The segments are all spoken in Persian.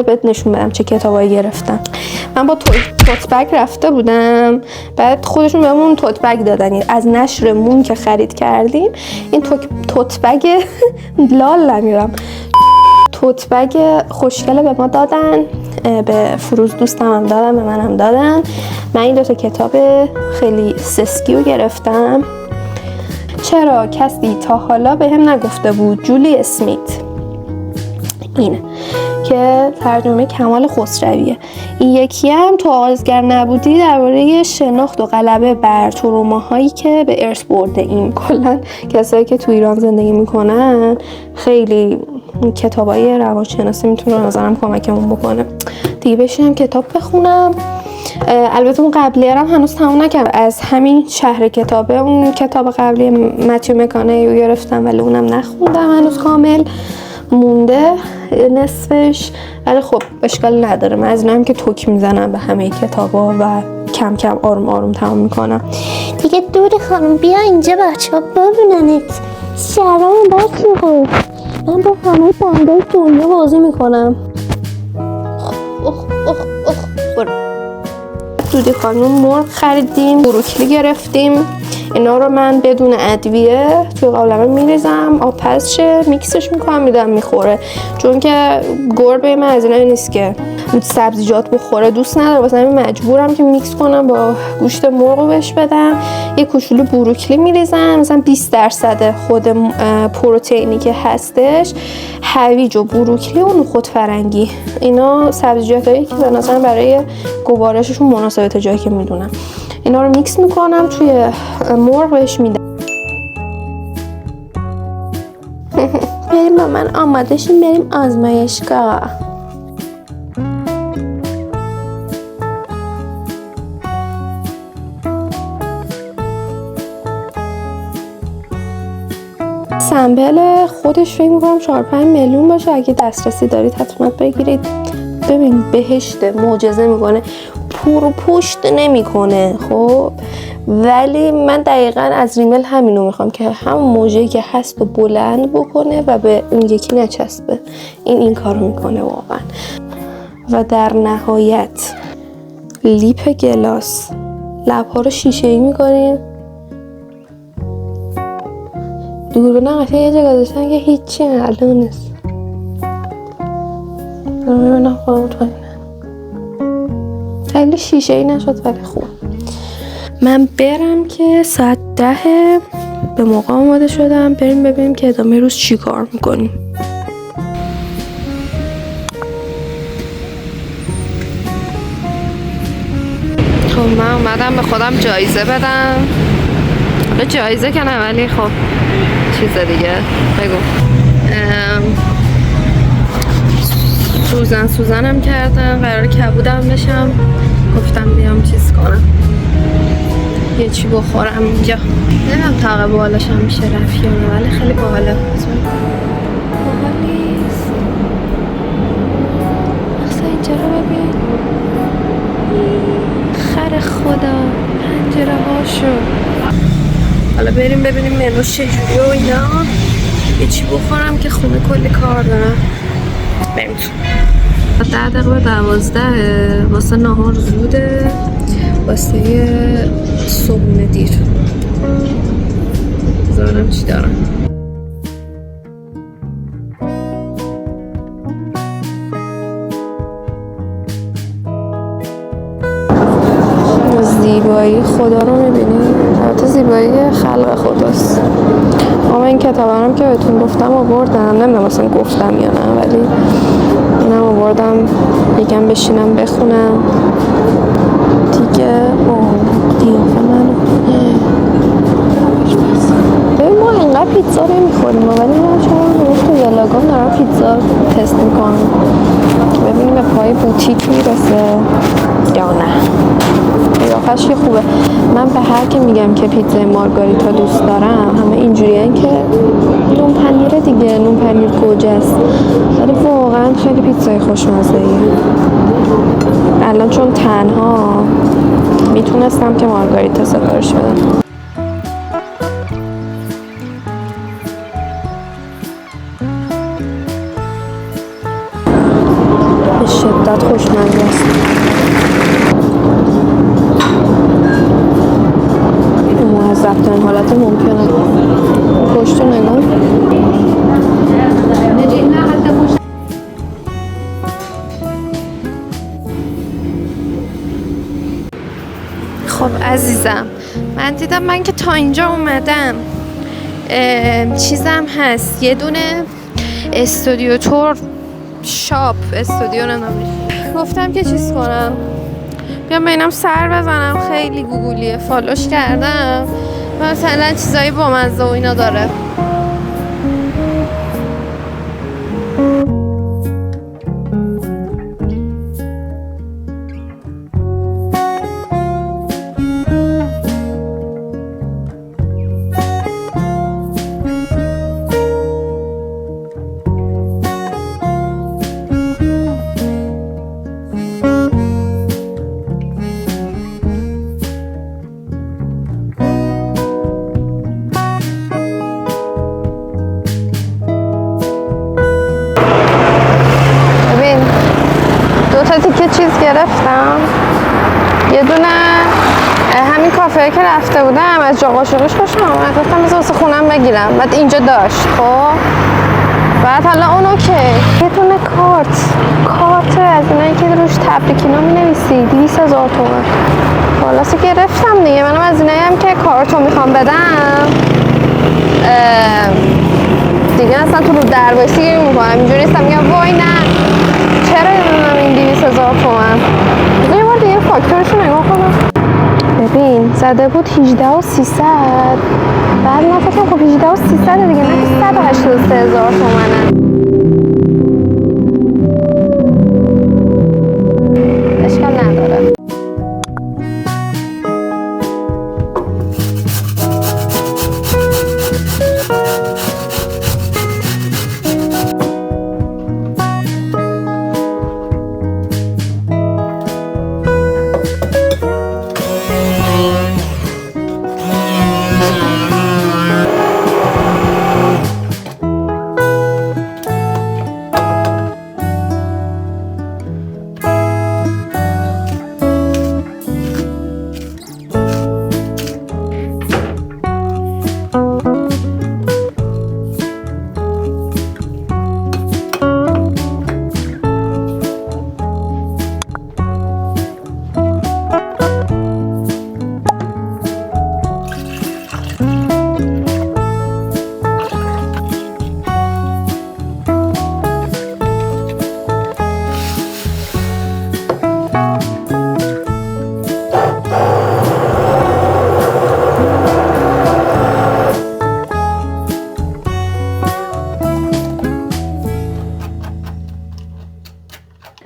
بهت نشون بدم چه کتابایی گرفتم. من با توت بگ رفته بودم، بعد خودشون بهمون توت بگ دادن از نشر مون که خرید کردیم. این توت بگ لال نمیرم، توت بگ خوشگله به ما دادن، به فروز دوستم هم دادن، به من هم دادن. من این دوتا کتاب خیلی سسکی رو گرفتم. چرا کسی تا حالا به هم نگفته بود جولی اسمیت اینه که ترجمه کمال خسرویه. این یکی هم تو آغازگر نبودی درباره شناخت و غلبه بر تروماهایی که به ارث برده ایم. کلا کسایی که تو ایران زندگی میکنن خیلی کتابای روانشناسی میتونه نظرم کمکمون بکنه دیگه. بشینم کتاب بخونم. البته اون قبلی هم هنوز تموم نکردم، از همین شهر کتابه اون کتاب قبلی متیو مکانهی رو گرفتم ولی اونم نخوندم هنوز کامل، مونده نصفش. ولی خب اشکال نداره، من از اینم که توک میزنم به همه کتابا و کم کم آروم آروم تمام میکنم دیگه. دوری خانم بیا اینجا بچه ها ببیننت. شرام باش میخوام من با همه بندای دنیا بازی میکنم. برو. دودی خانم مرغ خریدیم، بروکلی گرفتیم. اینا رو من بدون ادویه توی قالب میریزم، آب پز شه میکسش میکنم میدم میخوره، چون که گربه من از اینا نیست که سبزیجات بخوره، دوست نداره، واسه همین مجبورم که میکس کنم با گوشت مرغ رو بهش بدم. یه کوچولو بروکلی میریزم، مثلا 20% خود پروتئینی که هستش هویج و بروکلی و نخود فرنگی. اینا سبزیجاتایی که به نظرم برای گوارششون مناسبه تا جایی که میدونم. اینا رو میکس میکنم توی مرغ بهش میدم. بریم با من آماده شیم بریم آزمایشگاه. سمپل خودش فکر میکنم 4-5 میلیون باشه، اگه دسترسی دارید حتما بگیرید. ببین بهشته، معجزه میکنه، پور و پشت نمیکنه خب، ولی من دقیقا از ریمل همینو میخوام که همون موجهی که هست و بلند بکنه و به اون یکی نچسبه. این کارو میکنه واقعا. و در نهایت لیپ گلاس، لبها رو شیشه‌ای میکنیم. دوربین قشنگ یه جا گذاشتن که هیچی معلوم نیست. دوربین خودم تو خیلی شیشه‌ای نشد ولی خوب. من برم که ساعت 10 به موقع آماده شدم، بریم ببینیم که ادامه روز چی کار میکنیم. خب من اومدم به خودم جایزه بدم. به جایزه که نه ولی خب چیز دیگه بگو. سوزنم کردم، قرار کبودم بشم، گفتم بیام چیز کنم یه چی بخورم اینجا. نمیدونم طاقه بالاشم میشه رفت یا نه ولی خیلی باحاله. باحالیست. اصلا اینجا رو ببین، خر خدا پنجره هاشو. حالا بریم ببینیم منوش چجوری و اینا، یه چی بخورم که خونه کلی کار دارم. بریم تو 10 دقیقه به 12 واسه نهار زوده، واسه صبحونه دیر. بذارم چی دارم. زیبایی خدا رو میبینی؟ البته زیبایی خلق خداست. اما این کتابم که بهتون گفتم آوردم، نمیدونم اصلا گفتم یا نه ولی اینم آوردم یکم بشینم بخونم دیگه. دیافه منو ببین ما اینقدر پیتزا نمیخوریم ولی من چون تو یلاگام دارم پیتزا تست میکنم که ببینیم به پای بوتیک میرسه یا نه. قیافش که خوبه. من به هر که میگم که پیتزا مارگاریتا دوست دارم همه اینجوریه که نون پنیره دیگه، نون پنیر گوجه است، ولی واقعا خیلی پیتزای خوشمزه ایه. الان چون تنها میتونستم که مارگاریتا سفارش بدم. چقدر خوشمزه است. معذب ترین حالت ممکنه. پشت رو نگاه. خب عزیزم، من دیدم من که تا اینجا اومدم چیزم هست، یه دونه استودیو تور شاپ، استودیو نمیشه، گفتم که چیز کنم بیام بینم سر بزنم. خیلی گوگلیه، فالوش کردم، مثلا چیزایی با مزه و اینا داره. تیکه چیز گرفتم، یه دونه همین کافه که رفته بودم از جا قاشقش خوشم اومد، گفتم بذار واسه خونم بگیرم، بعد اینجا داشت. خب بعد حالا اون اوکی، یه دونه کارت از اینایی که روش تبریکینا می‌نویسی 200,000 تومان. خلاصه گرفتم دیگه. منم از اینایی هم که کارتو میخوام بدم دیگه اصلا تو رو دروایسی گیر میکنم، اینجوری نیستم میگم وای نه چرا این 200,000 تومان. یه بار دیگه فاکتورشو نگاه کنم. ببین زده بود 18,300، بعد من فکرم خب 18,300 دیگه، نه 183,000 تومنه. اشکال نداره.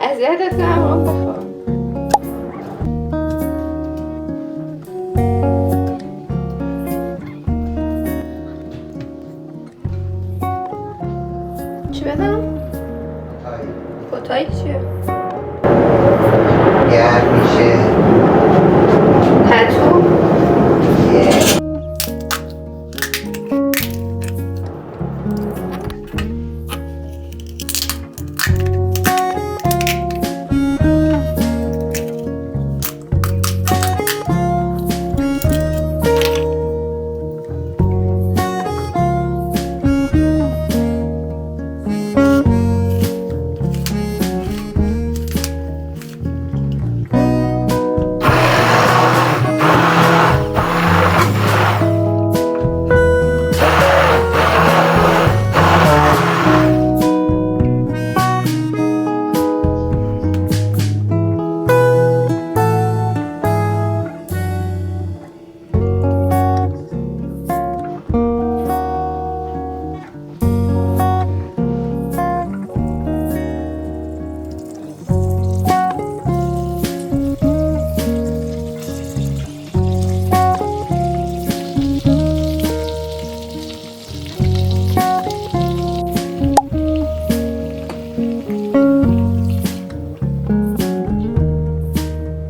اذیتت کنم بخور. چی بدم؟ پوتایی چیه؟ گرم میشه. پتو؟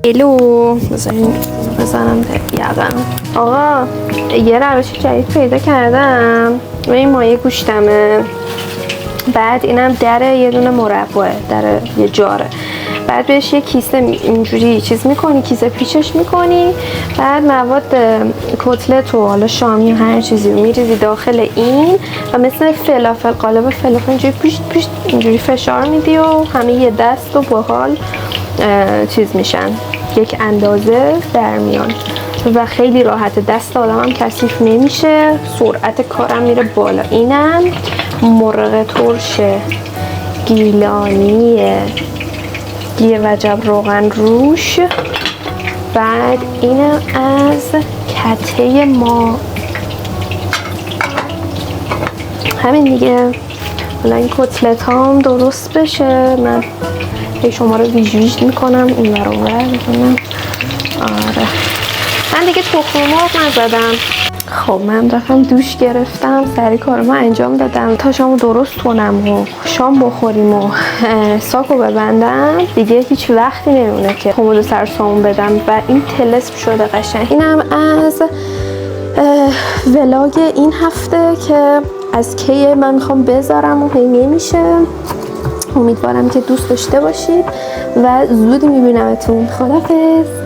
الو بزنم یقم. آقا یه روش جدید پیدا کردم و این مایه گوشتمه، بعد اینم در یه دونه مربعه، در یه جاره، بعد بهش یه کیسه اینجوری چیز میکنی، کیسه پیچش میکنی، بعد مواد کتلت و حالا شامی و هر چیزی رو میریزی داخل این و مثل فلافل، قالب فلافل اینجوری پیشت اینجوری فشار میدی و همه یه دست و باحال چیز میشن، یک اندازه در میان و خیلی راحت، دست آدم هم کثیف نمیشه، سرعت کارم میره بالا. اینم مرغ ترش گیلانی یه وجب روغن روش. بعد اینم از کته ما، همین دیگه. حالا این کتلت هم درست بشه، من به شما رو ویژ میکنم این ور اون ور میکنم. آره من دیگه تخم مرغ نزدم. خب من رفتم دوش گرفتم، سری کارمو انجام دادم تا شامو درست کنم و شام بخوریم و ساکو ببندم. دیگه هیچ وقتی نمیمونه که کمد سر سامون بدم و این طلسم شده قشنگ. اینم از ولاگ این هفته که از کی من میخوام بذارم و هی نمیشه. امیدوارم که دوست داشته باشید و زود میبینمتون. خدافظ.